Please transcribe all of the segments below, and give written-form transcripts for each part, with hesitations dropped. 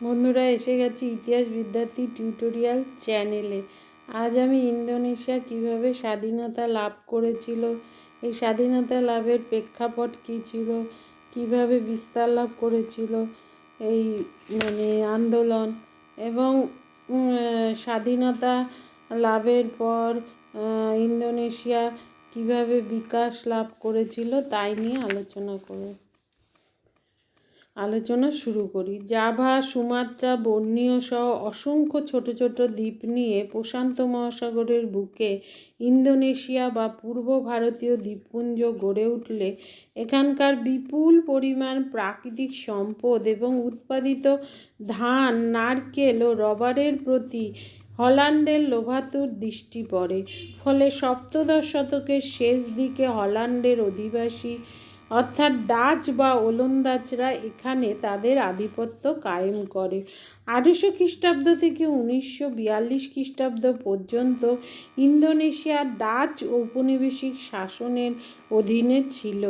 বন্ধুরা, এসে গেছি ইতিহাস বিদ্যার্থী টিউটোরিয়াল চ্যানেলে। আজ আমি ইন্দোনেশিয়া কিভাবে স্বাধীনতা লাভ করেছিল, এই স্বাধীনতা লাভের প্রেক্ষাপট কী ছিল, কিভাবে বিস্তার লাভ করেছিল এই আন্দোলন, এবং স্বাধীনতা লাভের পর ইন্দোনেশিয়া কিভাবে বিকাশ লাভ করেছিল তাই নিয়ে আলোচনা শুরু করি। জাভা, সুমাত্রা, বর্নিও সহ অসংখ্য ছোট ছোট দ্বীপ নিয়ে প্রশান্ত মহাসাগরের বুকে ইন্দোনেশিয়া বা পূর্ব ভারতীয় দ্বীপপুঞ্জ গড়ে উঠলে এখানকার বিপুল পরিমাণ প্রাকৃতিক সম্পদ এবং উৎপাদিত ধান, নারকেল ও রবারের প্রতি হল্যান্ডের লোভাতুর দৃষ্টি পড়ে। ফলে সপ্তদশ শতকের শেষ দিকে হল্যান্ডের অধিবাসী অর্থাৎ ডাচ বা ওলন্দাজরা এখানে তাদের আধিপত্য কায়েম করে। 1800 খ্রিস্টাব্দ থেকে 1942 খ্রিস্টাব্দ পর্যন্ত ইন্দোনেশিয়া ডাচ ঔপনিবেশিক শাসনের অধীনে ছিল।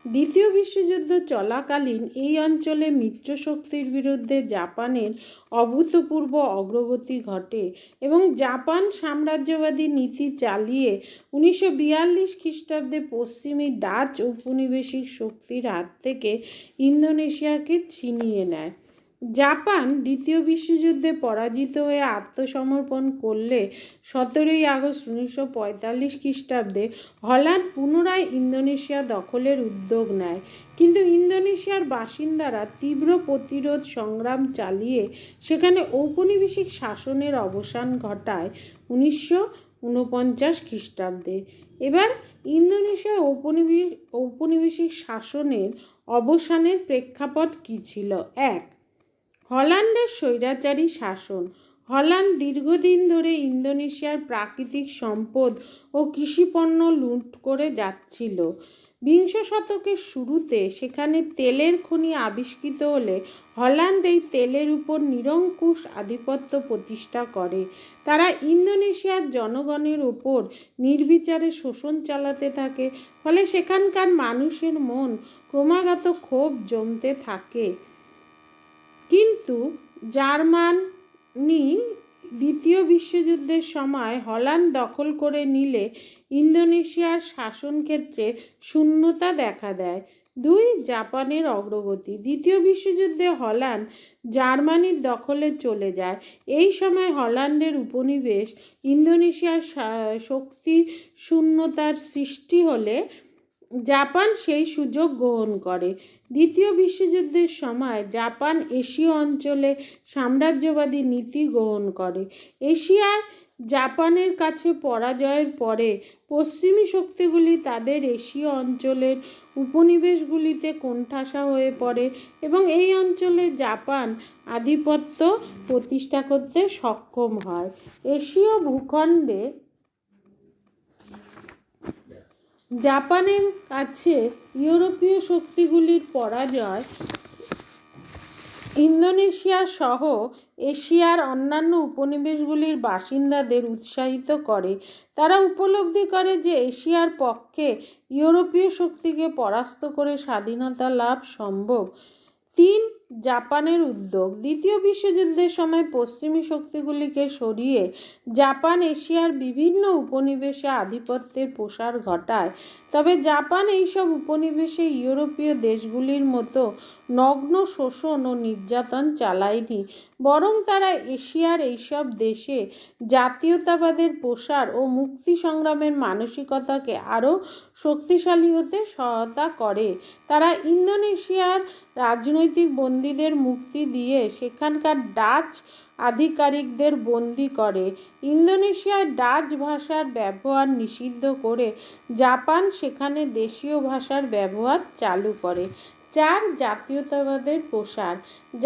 দ্বিতীয় বিশ্বযুদ্ধ চলাকালীন এই অঞ্চলে মিত্রশক্তির বিরুদ্ধে জাপানের অভূতপূর্ব অগ্রগতি ঘটে এবং জাপান সাম্রাজ্যবাদী নীতি চালিয়ে 1942 খ্রিস্টাব্দে পশ্চিমী ডাচ ঔপনিবেশিক শক্তির হাত থেকে ইন্দোনেশিয়াকে ছিনিয়ে নেয়। জাপান দ্বিতীয় বিশ্বযুদ্ধে পরাজিত হয়ে আত্মসমর্পণ করলে 17 আগস্ট 1945 খ্রিস্টাব্দে হল্যান্ড পুনরায় ইন্দোনেশিয়া দখলের উদ্যোগ নেয়, কিন্তু ইন্দোনেশিয়ার বাসিন্দারা তীব্র প্রতিরোধ সংগ্রাম চালিয়ে সেখানে ঔপনিবেশিক শাসনের অবসান ঘটায় 1949 খ্রিস্টাব্দে। এবার ইন্দোনেশিয়ার ঔপনিবেশিক শাসনের অবসানের প্রেক্ষাপট কী ছিল? 1. হল্যান্ডের স্বৈরাচারী শাসন। হল্যান্ড দীর্ঘদিন ধরে ইন্দোনেশিয়ার প্রাকৃতিক সম্পদ ও কৃষিপণ্য লুট করে যাচ্ছিল। বিংশ শতকের শুরুতে সেখানে তেলের খনি আবিষ্কৃত হলে হল্যান্ড এই তেলের উপর নিরঙ্কুশ আধিপত্য প্রতিষ্ঠা করে। তারা ইন্দোনেশিয়ার জনগণের ওপর নির্বিচারে শোষণ চালাতে থাকে, ফলে সেখানকার মানুষের মন ক্রমাগত ক্ষোভ জমতে থাকে। কিন্তু জার্মানি দ্বিতীয় বিশ্বযুদ্ধের সময় হল্যান্ড দখল করে নিলে ইন্দোনেশিয়ার শাসনক্ষেত্রে শূন্যতা দেখা দেয়। 2. জাপানের অগ্রগতি। দ্বিতীয় বিশ্বযুদ্ধে হল্যান্ড জার্মানির দখলে চলে যায়। এই সময় হল্যান্ডের উপনিবেশ ইন্দোনেশিয়ার শক্তি শূন্যতার সৃষ্টি হলে জাপান সেই সুযোগ গ্রহণ করে। দ্বিতীয় বিশ্বযুদ্ধের সময় জাপান এশীয় অঞ্চলে সাম্রাজ্যবাদী নীতি গ্রহণ করে। এশিয়ায় জাপানের কাছে পরাজয়ের পরে পশ্চিমী শক্তিগুলি তাদের এশীয় অঞ্চলের উপনিবেশগুলিতে কোণঠাসা হয়ে পড়ে এবং এই অঞ্চলে জাপান আধিপত্য প্রতিষ্ঠা করতে সক্ষম হয়। এশীয় ভূখণ্ডে জাপানের কাছে ইউরোপীয় শক্তিগুলির পরাজয় ইন্দোনেশিয়া সহ এশিয়ার অন্যান্য উপনিবেশগুলির বাসিন্দাদের উৎসাহিত করে। তারা উপলব্ধি করে যে এশিয়ার পক্ষে ইউরোপীয় শক্তিকে পরাস্ত করে স্বাধীনতা লাভ সম্ভব। 3. জাপানের উদ্যোগ। দ্বিতীয় বিশ্বযুদ্ধের সময় পশ্চিমী শক্তিগুলিকে সরিয়ে জাপান এশিয়ার বিভিন্ন উপনিবেশে আধিপত্যের প্রসার ঘটায়। তবে জাপান এইসব উপনিবেশে ইউরোপীয় দেশগুলির মতো নগ্ন শোষণ ও নির্যাতন চালায়নি, বরং তারা এশিয়ার এইসব দেশে জাতীয়তাবাদের প্রসার ও মুক্তি সংগ্রামের মানসিকতাকে আরও শক্তিশালী হতে সহায়তা করে। তারা ইন্দোনেশিয়ার রাজনৈতিক বন্দীদের মুক্তি দিয়ে সেখানকার ডাচ আধিকারিকদের বন্দী করে। ইন্দোনেশিয়ায় ডাচ ভাষার ব্যবহার নিষিদ্ধ করে জাপান সেখানে দেশীয় ভাষার ব্যবহার চালু করে। 4. জাতীয়তাবাদের প্রসার।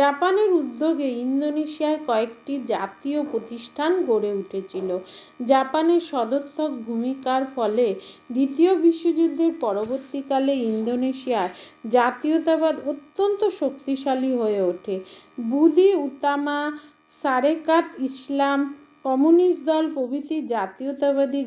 জাপানের উদ্যোগে ইন্দোনেশিয়ায় কয়েকটি জাতীয় প্রতিষ্ঠান গড়ে উঠেছিল। জাপানের সদর্থক ভূমিকার ফলে দ্বিতীয় বিশ্বযুদ্ধের পরবর্তীকালে ইন্দোনেশিয়ার জাতীয়তাবাদ অত্যন্ত শক্তিশালী হয়ে ওঠে। বুদি উতামা, সারেকাত ইসলাম কমিউনিস্ট দল প্রভৃতি জাতীয়তাবাদী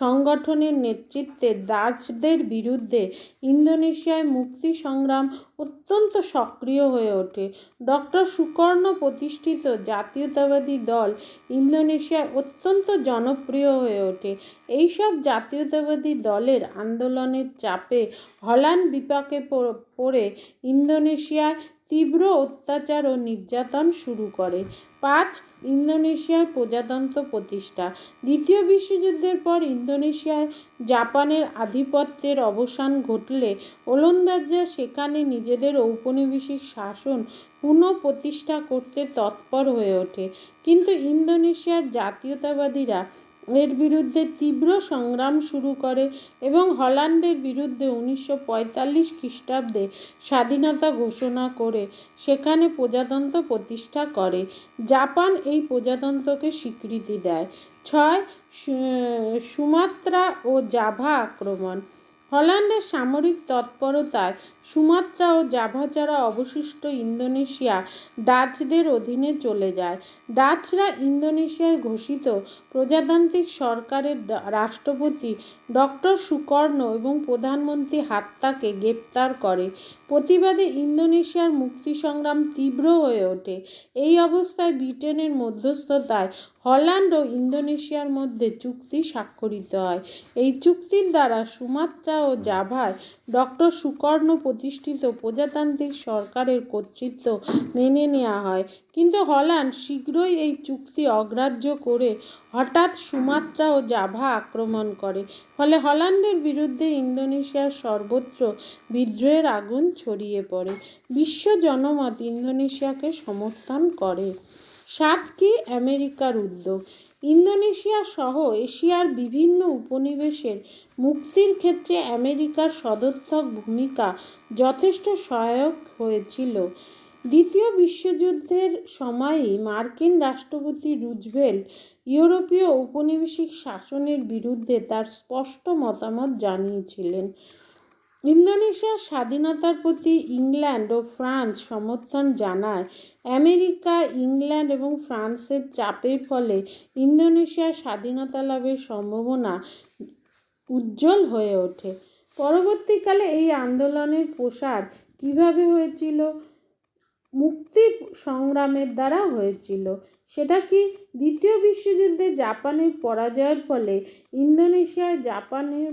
সংগঠনের নেতৃত্বে ডাচদের বিরুদ্ধে ইন্দোনেশিয়ায় মুক্তি সংগ্রাম অত্যন্ত সক্রিয় হয়ে ওঠে। ডক্টর সুকর্ণ প্রতিষ্ঠিত জাতীয়তাবাদী দল ইন্দোনেশিয়ায় অত্যন্ত জনপ্রিয় হয়ে ওঠে। এইসব জাতীয়তাবাদী দলের আন্দোলনের চাপে হল্যান্ড বিপাকে পড়ে ইন্দোনেশিয়ায় তীব্র অত্যাচার ও নির্যাতন শুরু করে। 5. ইন্দোনেশিয়ার প্রজাতন্ত্র প্রতিষ্ঠা। দ্বিতীয় বিশ্বযুদ্ধের পর ইন্দোনেশিয়ায় জাপানের আধিপত্যের অবসান ঘটলে ওলন্দাজরা সেখানে নিজেদের ঔপনিবেশিক শাসন পুনঃপ্রতিষ্ঠা করতে তৎপর হয়ে ওঠে, কিন্তু ইন্দোনেশিয়ার জাতীয়তাবাদীরা এর বিরুদ্ধে তীব্র সংগ্রাম শুরু করে এবং হল্যান্ডের বিরুদ্ধে 1945 খ্রিস্টাব্দে স্বাধীনতা ঘোষণা করে সেখানে প্রজাতন্ত্র প্রতিষ্ঠা করে। জাপান এই প্রজাতন্ত্রকে স্বীকৃতি দেয়। 6. সুমাত্রা ও জাভা আক্রমণ। হল্যান্ডের সামরিক তৎপরতায় সুমাত্রা ও জাভা ছাড়া অবশিষ্ট ইন্দোনেশিয়া ডাচদের অধীনে চলে যায়। ডাচরা ইন্দোনেশিয়ায় ঘোষিত প্রজাতান্ত্রিক সরকারের রাষ্ট্রপতি ডক্টর সুকর্ণ এবং প্রধানমন্ত্রী হাত্তাকে গ্রেপ্তার করে। প্রতিবাদে ইন্দোনেশিয়ার মুক্তি সংগ্রাম তীব্র হয়ে ওঠে। এই অবস্থায় ব্রিটেনের মধ্যস্থতায় হল্যান্ড ও ইন্দোনেশিয়ার মধ্যে চুক্তি স্বাক্ষরিত হয়। এই চুক্তির দ্বারা সুমাত্রা ও জাভায় ডক্টর সুকর্ণ প্রতিষ্ঠিত প্রজাতান্ত্রিক সরকারের কর্তৃত্ব মেনে নেওয়া হয়, কিন্তু হল্যান্ড শীঘ্রই এই চুক্তি অগ্রাহ্য করে হঠাৎ সুমাত্রা ও জাভা আক্রমণ করে, ফলে হল্যান্ডের বিরুদ্ধে ইন্দোনেশিয়ার সর্বত্র বিদ্রোহের আগুন ছড়িয়ে পড়ে। বিশ্ব জনমত ইন্দোনেশিয়াকে সমর্থন করে। 7. আমেরিকার উদ্যোগ। ইন্দোনেশিয়া সহ এশিয়ার বিভিন্ন উপনিবেশের মুক্তির ক্ষেত্রে আমেরিকার সদর্থক ভূমিকা যথেষ্ট সহায়ক হয়েছিল। দ্বিতীয় বিশ্বযুদ্ধের সময়ই মার্কিন রাষ্ট্রপতি রুজভেল্ট ইউরোপীয় ঔপনিবেশিক শাসনের বিরুদ্ধে তার স্পষ্ট মতামত জানিয়েছিলেন। ইন্দোনেশিয়ার স্বাধীনতার প্রতি ইংল্যান্ড ও ফ্রান্স সমর্থন জানায়। আমেরিকা, ইংল্যান্ড এবং ফ্রান্সের চাপের ফলে ইন্দোনেশিয়ার স্বাধীনতা লাভের সম্ভাবনা উজ্জ্বল হয়ে ওঠে। পরবর্তীকালে এই আন্দোলনের প্রসার কিভাবে হয়েছিল? মুক্তি সংগ্রামের দ্বারা হয়েছিল। সেটা কি? দ্বিতীয় বিশ্বযুদ্ধে জাপানের পরাজয়ের ফলে ইন্দোনেশিয়ায় জাপানের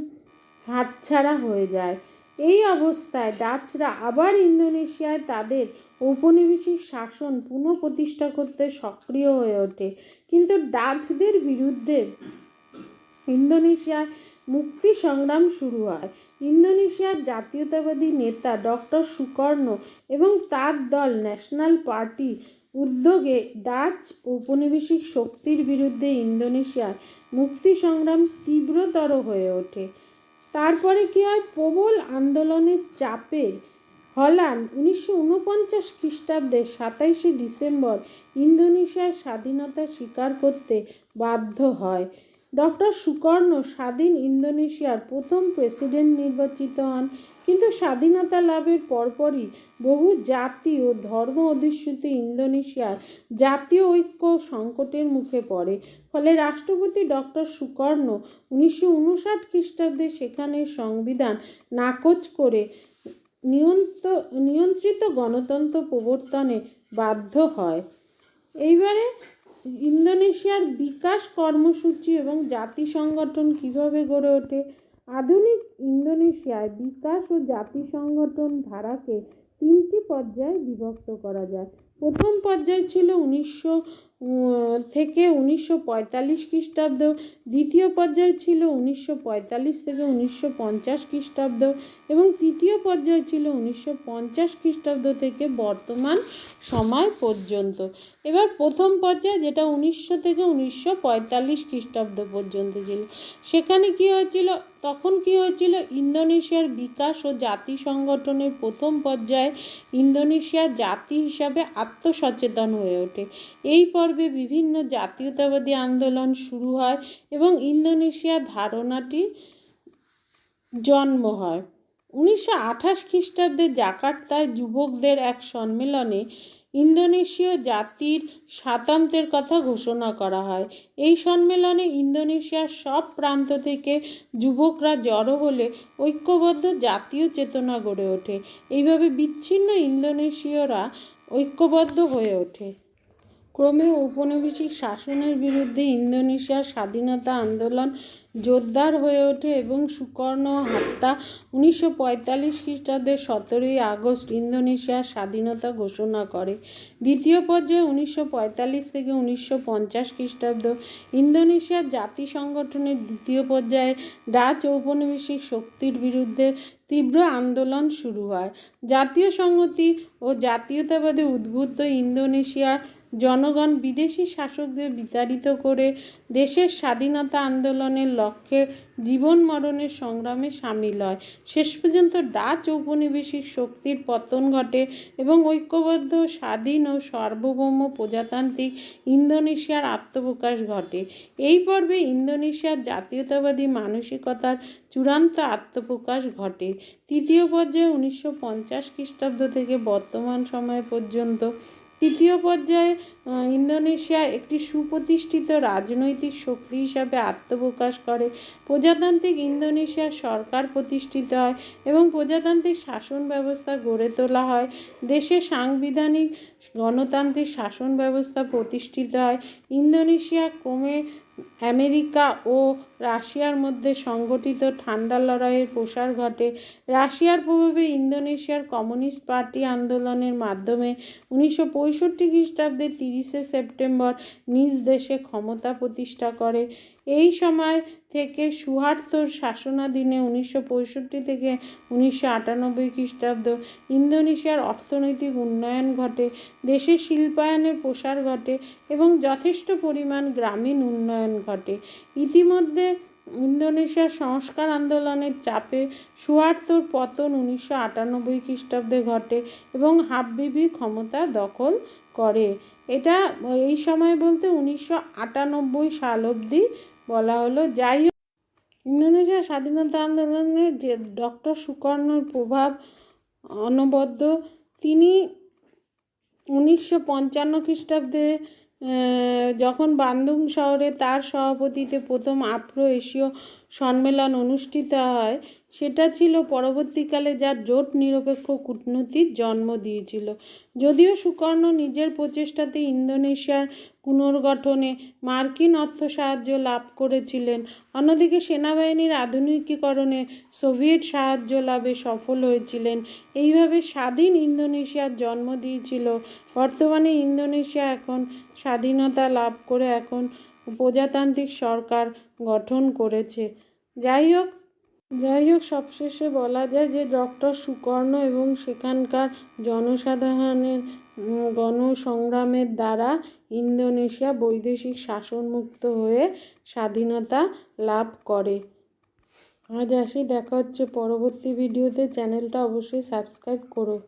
হাতছাড়া হয়ে যায়। এই অবস্থায় ডাচরা আবার ইন্দোনেশিয়ায় তাদের ঔপনিবেশিক শাসন পুনঃপ্রতিষ্ঠা করতে সক্রিয় হয়ে ওঠে, কিন্তু ডাচদের বিরুদ্ধে ইন্দোনেশিয়ায় মুক্তি সংগ্রাম শুরু হয়। ইন্দোনেশিয়ার জাতীয়তাবাদী নেতা ডক্টর সুকর্ণ এবং তার দল ন্যাশনাল পার্টি উদ্যোগে ডাচ ঔপনিবেশিক শক্তির বিরুদ্ধে ইন্দোনেশিয়ার মুক্তি সংগ্রাম তীব্রতর হয়ে ওঠে। তারপরে কি হয়? প্রবল আন্দোলনের চাপে হল্যান্ড 1949 খ্রিস্টাব্দে 27 ডিসেম্বর ইন্দোনেশিয়ার স্বাধীনতা স্বীকার করতে বাধ্য হয়। ডক্টর সুকর্ণ স্বাধীন ইন্দোনেশিয়ার প্রথম প্রেসিডেন্ট নির্বাচিত হন, কিন্তু স্বাধীনতা লাভের পরপরই বহু জাতি ও ধর্ম অধিষ্ঠিত ইন্দোনেশিয়ার জাতীয় ঐক্য সংকটের মুখে পড়ে। ফলে রাষ্ট্রপতি ডক্টর সুকর্ণ 1959 খ্রিস্টাব্দে সেখানে সংবিধান নাকচ করে নিয়ন্ত্রিত গণতন্ত্র প্রবর্তনে বাধ্য হয়। এইবারে ইন্দোনেশিয়ার বিকাশ কর্মসূচি এবং জাতি সংগঠন কীভাবে গড়ে ওঠে? আধুনিক ইন্দোনেশিয়ায় বিকাশ ও জাতি সংগঠন ধারাকে 3টি পর্যায়ে বিভক্ত করা যায়। প্রথম পর্যায় ছিল 1900 থেকে 1945 খ্রিস্টাব্দ, দ্বিতীয় পর্যায় ছিল 1945 থেকে 1950 খ্রিস্টাব্দ এবং তৃতীয় পর্যায় ছিল 1950 খ্রিস্টাব্দ থেকে বর্তমান সময় পর্যন্ত। এবার প্রথম পর্যায়ে, যেটা 1900 থেকে 1945 খ্রিস্টাব্দ পর্যন্ত ছিল, সেখানে কি হয়েছিল? তখন কি হয়েছিল? ইন্দোনেশিয়ার বিকাশ ও জাতি সংগঠনের প্রথম পর্যায়ে ইন্দোনেশিয়া জাতি হিসাবে আত্মসচেতন হয়ে ওঠে। এই পর্বে বিভিন্ন জাতীয়তাবাদী আন্দোলন শুরু হয় এবং ইন্দোনেশিয়া ধারণাটি জন্ম হয়। 1928 খ্রিস্টাব্দে জাকার্তায় যুবকদের এক সম্মেলনে ইন্দোনেশীয় জাতির স্বাতন্ত্র্যের কথা ঘোষণা করা হয়। এই সম্মেলনে ইন্দোনেশিয়ার সব প্রান্ত থেকে যুবকরা জড়ো হলে ঐক্যবদ্ধ জাতীয় চেতনা গড়ে ওঠে। এইভাবে বিচ্ছিন্ন ইন্দোনেশীয়রা ঐক্যবদ্ধ হয়ে ওঠে। ক্রমে ঔপনিবেশিক শাসনের বিরুদ্ধে ইন্দোনেশিয়ার স্বাধীনতা আন্দোলন জোরদার হয়ে ওঠে এবং সুকর্ণ হাত্তা 1945 খ্রিস্টাব্দের 17ই আগস্ট ইন্দোনেশিয়ার স্বাধীনতা ঘোষণা করে। দ্বিতীয় পর্যায়ে 1945 থেকে 1950 খ্রিস্টাব্দ ইন্দোনেশিয়ার জাতি সংগঠনের দ্বিতীয় পর্যায়ে ডাচ ঔপনিবেশিক শক্তির বিরুদ্ধে তীব্র আন্দোলন শুরু হয়। জাতীয় সংহতি ও জাতীয়তাবাদে উদ্বুদ্ধ ইন্দোনেশিয়ার জনগণ বিদেশি শাসকদের বিতাড়িত করে দেশের স্বাধীনতা আন্দোলনের লক্ষ্যে জীবন মরণের সংগ্রামে সামিল হয়। শেষ পর্যন্ত ডাচ ঔপনিবেশিক শক্তির পতন ঘটে এবং ঐক্যবদ্ধ স্বাধীন ও সার্বভৌম প্রজাতান্ত্রিক ইন্দোনেশিয়ার আত্মপ্রকাশ ঘটে। এই পর্বে ইন্দোনেশিয়ার জাতীয়তাবাদী মানসিকতার চূড়ান্ত আত্মপ্রকাশ ঘটে। তৃতীয় পর্যায়ে 1950 খ্রিস্টাব্দ থেকে বর্তমান সময় পর্যন্ত তৃতীয় পর্যায়ে ইন্দোনেশিয়া একটি সুপ্রতিষ্ঠিত রাজনৈতিক শক্তি হিসাবে আত্মপ্রকাশ করে। প্রজাতান্ত্রিক ইন্দোনেশিয়ার সরকার প্রতিষ্ঠিত হয় এবং প্রজাতান্ত্রিক শাসন ব্যবস্থা গড়ে তোলা হয়। দেশে সাংবিধানিক গণতান্ত্রিক শাসন ব্যবস্থা প্রতিষ্ঠিত হয়। ইন্দোনেশিয়া ক্রমে আমেরিকা ও রাশিয়ার মধ্যে সংগঠিত ঠান্ডা লড়াইয়ের প্রসার ঘটে। রাশিয়ার প্রভাবে ইন্দোনেশিয়ার কমিউনিস্ট পার্টি আন্দোলনের মাধ্যমে 1965 খ্রিস্টাব্দে 30শে সেপ্টেম্বর নিজ দেশে ক্ষমতা প্রতিষ্ঠা করে। এই সময় থেকে সুহার্তোর শাসনাধীনে 1965 থেকে 1998 খ্রিস্টাব্দ ইন্দোনেশিয়ার অর্থনৈতিক উন্নয়ন ঘটে, দেশের শিল্পায়নের প্রসার ঘটে এবং যথেষ্ট পরিমাণ গ্রামীণ উন্নয়ন ঘটে। ইতিমধ্যে ইন্দোনেশিয়ার সংস্কার আন্দোলনের চাপে সুহার্তোর পতন 1998 খ্রিস্টাব্দে ঘটে এবং হাবিবি ক্ষমতা দখল করে। এটা এই সময় বলতে 1998 সাল অবধি বলা হলো। যাই হোক, ইন্দোনেশিয়ার স্বাধীনতা আন্দোলনে যে ডক্টর সুকর্ণর প্রভাব অনবদ্য। তিনি 1955 খ্রিস্টাব্দে যখন বান্দুং শহরে তার সভাপতিত্বে প্রথম আফ্রো এশীয় সম্মেলন অনুষ্ঠিত হয়, সেটা ছিল পরবর্তীকালে যা জোট নিরপেক্ষ কূটনীতির জন্ম দিয়েছিল। যদিও সুকর্ণ নিজের প্রচেষ্টাতে ইন্দোনেশিয়ার পুনর্গঠনে মার্কিন অর্থ সাহায্য লাভ করেছিলেন, অন্যদিকে সেনাবাহিনীর আধুনিকীকরণে সোভিয়েত সাহায্য লাভে সফল হয়েছিলেন। এইভাবে স্বাধীন ইন্দোনেশিয়ার জন্ম দিয়েছিল। বর্তমানে ইন্দোনেশিয়া এখন স্বাধীনতা লাভ করে এখন প্রজাতান্ত্রিক সরকার গঠন করেছে। যাই হোক সবশেষে বলা যায় যে ডক্টর সুকর্ণ এবং সেখানকার জনসাধারণের গণসংগ্রামের দ্বারা ইন্দোনেশিয়া বৈদেশিক শাসনমুক্ত হয়ে স্বাধীনতা লাভ করে। আজ আসি, দেখা হচ্ছে পরবর্তী ভিডিওতে। চ্যানেলটা অবশ্যই সাবস্ক্রাইব করো।